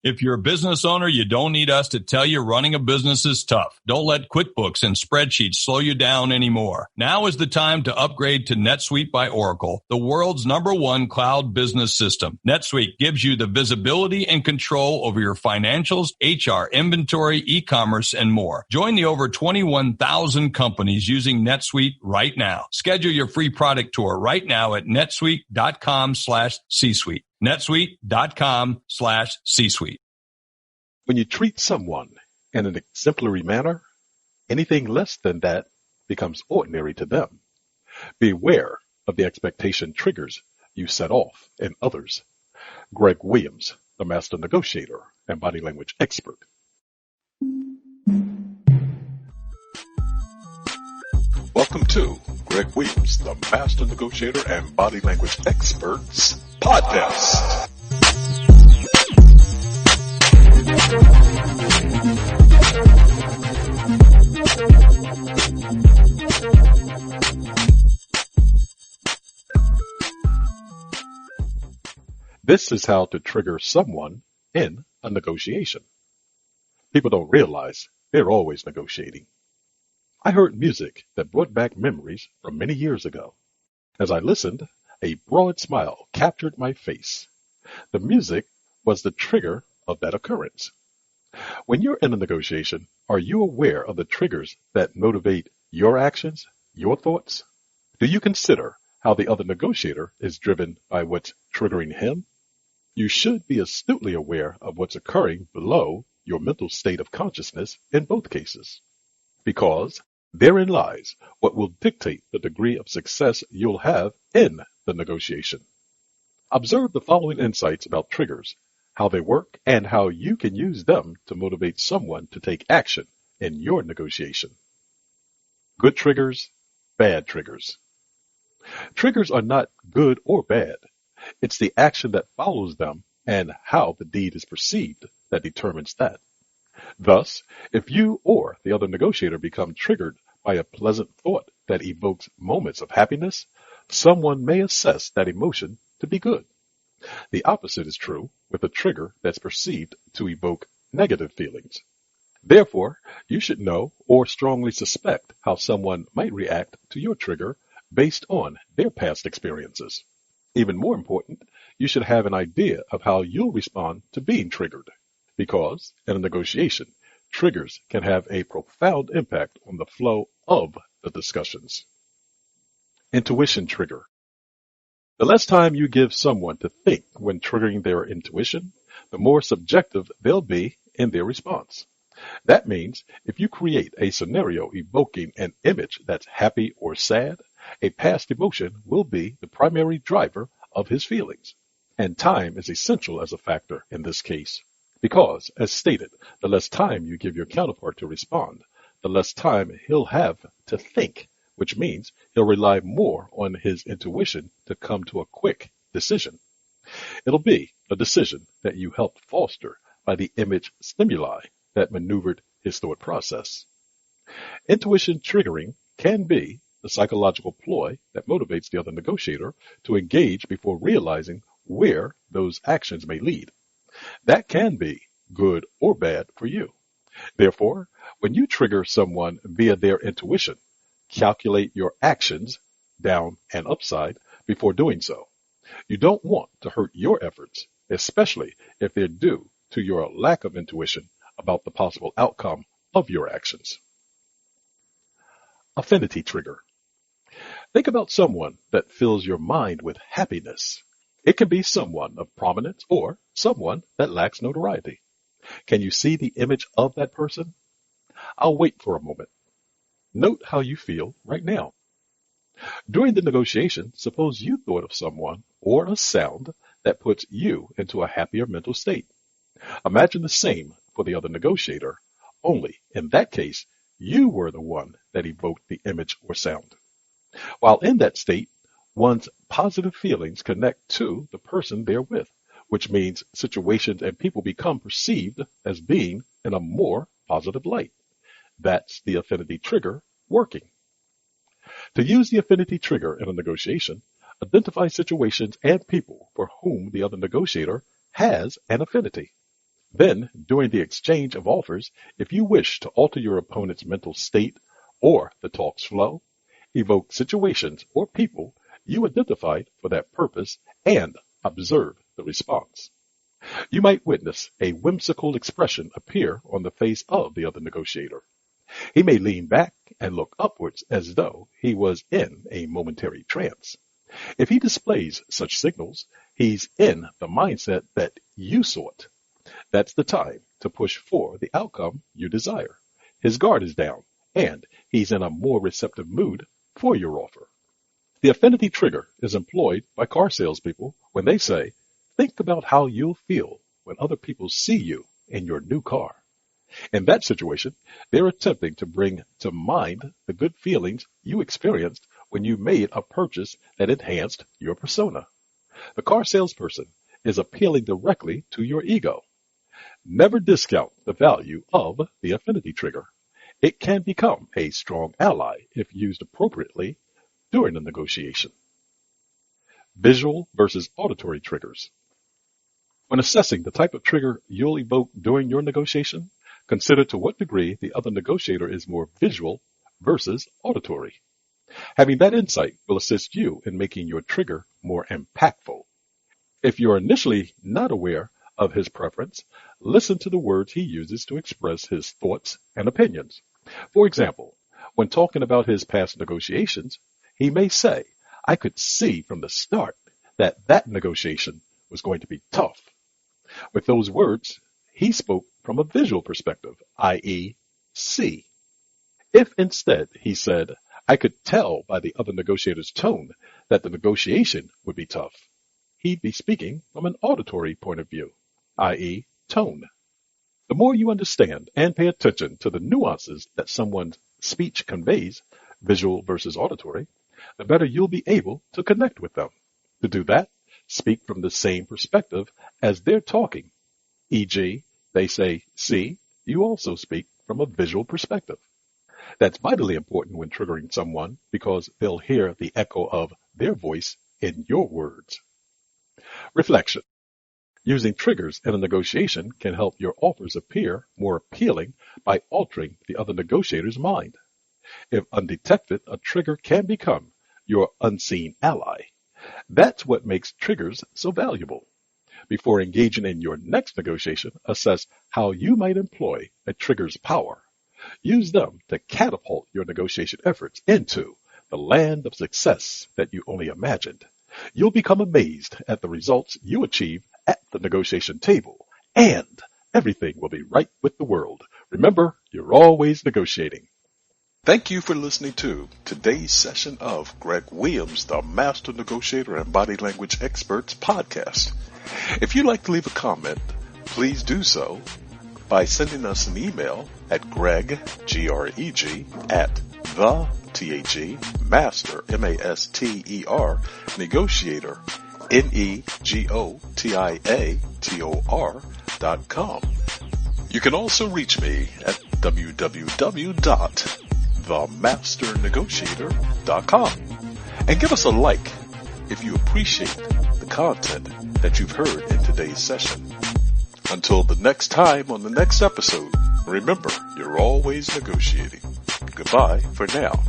If you're a business owner, you don't need us to tell you running a business is tough. Don't let QuickBooks and spreadsheets slow you down anymore. Now is the time to upgrade to NetSuite by Oracle, the world's #1 cloud business system. NetSuite gives you the visibility and control over your financials, HR, inventory, e-commerce, and more. Join the over 21,000 companies using NetSuite right now. Schedule your free product tour right now at netsuite.com/C-suite. netsuite.com/C-suite. When you treat someone in an exemplary manner, anything less than that becomes ordinary to them. Beware of the expectation triggers you set off in others. Greg Williams, the master negotiator and body language expert. Welcome to Greg Williams, the master negotiator and body language experts podcast. This is how to trigger someone in a negotiation. People don't realize they're always negotiating. I heard music that brought back memories from many years ago. As I listened, a broad smile captured my face. The music was the trigger of that occurrence. When you're in a negotiation, are you aware of the triggers that motivate your actions, your thoughts? Do you consider how the other negotiator is driven by what's triggering him? You should be astutely aware of what's occurring below your mental state of consciousness in both cases, because therein lies what will dictate the degree of success you'll have in the negotiation. Observe the following insights about triggers, how they work, and how you can use them to motivate someone to take action in your negotiation. Good triggers, bad triggers. Triggers are not good or bad. It's the action that follows them and how the deed is perceived that determines that. Thus, if you or the other negotiator become triggered by a pleasant thought that evokes moments of happiness, someone may assess that emotion to be good. The opposite is true with a trigger that's perceived to evoke negative feelings. Therefore, you should know or strongly suspect how someone might react to your trigger based on their past experiences. Even more important, you should have an idea of how you'll respond to being triggered, because in a negotiation, triggers can have a profound impact on the flow of the discussions. Intuition trigger. The less time you give someone to think when triggering their intuition, the more subjective they'll be in their response. That means if you create a scenario evoking an image that's happy or sad, a past emotion will be the primary driver of his feelings. And time is essential as a factor in this case. Because, as stated, the less time you give your counterpart to respond, the less time he'll have to think, which means he'll rely more on his intuition to come to a quick decision. It'll be a decision that you helped foster by the image stimuli that maneuvered his thought process. Intuition triggering can be the psychological ploy that motivates the other negotiator to engage before realizing where those actions may lead. That can be good or bad for you. Therefore, when you trigger someone via their intuition, calculate your actions, down and upside, before doing so. You don't want to hurt your efforts, especially if they're due to your lack of intuition about the possible outcome of your actions. Affinity trigger. Think about someone that fills your mind with happiness. It can be someone of prominence or someone that lacks notoriety. Can you see the image of that person? I'll wait for a moment. Note how you feel right now. During the negotiation, suppose you thought of someone or a sound that puts you into a happier mental state. Imagine the same for the other negotiator, only in that case, you were the one that evoked the image or sound. While in that state, one's positive feelings connect to the person they're with, which means situations and people become perceived as being in a more positive light. That's the affinity trigger working. To use the affinity trigger in a negotiation, identify situations and people for whom the other negotiator has an affinity. Then, during the exchange of offers, if you wish to alter your opponent's mental state or the talk's flow, evoke situations or people you identified for that purpose, and observe the response. You might witness a whimsical expression appear on the face of the other negotiator. He may lean back and look upwards as though he was in a momentary trance. If he displays such signals, he's in the mindset that you sought. That's the time to push for the outcome you desire. His guard is down, and he's in a more receptive mood for your offer. The affinity trigger is employed by car salespeople when they say, think about how you'll feel when other people see you in your new car. In that situation, they're attempting to bring to mind the good feelings you experienced when you made a purchase that enhanced your persona. The car salesperson is appealing directly to your ego. Never discount the value of the affinity trigger. It can become a strong ally if used appropriately during the negotiation. Visual versus auditory triggers. When assessing the type of trigger you'll evoke during your negotiation, consider to what degree the other negotiator is more visual versus auditory. Having that insight will assist you in making your trigger more impactful. If you're initially not aware of his preference, listen to the words he uses to express his thoughts and opinions. For example, when talking about his past negotiations, he may say, I could see from the start that negotiation was going to be tough. With those words, he spoke from a visual perspective, i.e., see. If instead he said, I could tell by the other negotiator's tone that the negotiation would be tough, he'd be speaking from an auditory point of view, i.e., tone. The more you understand and pay attention to the nuances that someone's speech conveys, visual versus auditory, the better you'll be able to connect with them. To do that, speak from the same perspective as they're talking. E.g., they say, see, you also speak from a visual perspective. That's vitally important when triggering someone because they'll hear the echo of their voice in your words. Reflection. Using triggers in a negotiation can help your offers appear more appealing by altering the other negotiator's mind. If undetected, a trigger can become your unseen ally. That's what makes triggers so valuable. Before engaging in your next negotiation, assess how you might employ a trigger's power. Use them to catapult your negotiation efforts into the land of success that you only imagined. You'll become amazed at the results you achieve at the negotiation table, and everything will be right with the world. Remember, you're always negotiating. Thank you for listening to today's session of Greg Williams, the Master Negotiator and Body Language Experts podcast. If you'd like to leave a comment, please do so by sending us an email at Greg, G-R-E-G, at the, T-H-E, Master, M-A-S-T-E-R, Negotiator, Negotiator.com. You can also reach me at www.themasternegotiator.com and give us a like if you appreciate the content that you've heard in today's session. Until the next time on the next episode, remember, you're always negotiating. Goodbye for now.